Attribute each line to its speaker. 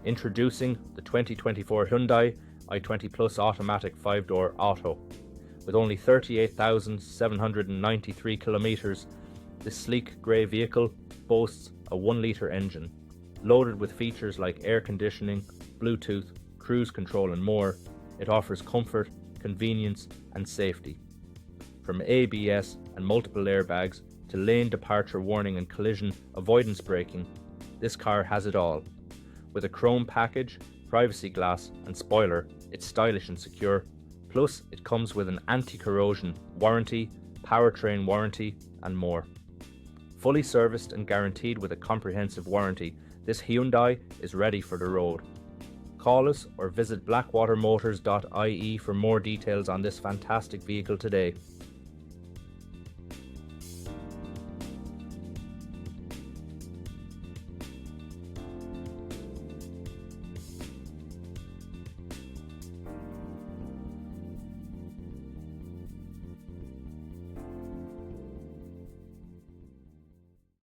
Speaker 1: Introducing the 2024 Hyundai i20 Plus Automatic 5-door Auto. With only 38,793 kilometres, this sleek grey vehicle boasts a 1-litre engine. Loaded with features like air conditioning, Bluetooth, cruise control and more, it offers comfort, convenience and safety. From ABS and multiple airbags to lane departure warning and collision avoidance braking, this car has it all. With a chrome package, privacy glass and spoiler, it's stylish and secure. Plus, it comes with an anti-corrosion warranty, powertrain warranty and more. Fully serviced and guaranteed with a comprehensive warranty, this Hyundai is ready for the road. Call us or visit blackwatermotors.ie for more details on this fantastic vehicle today.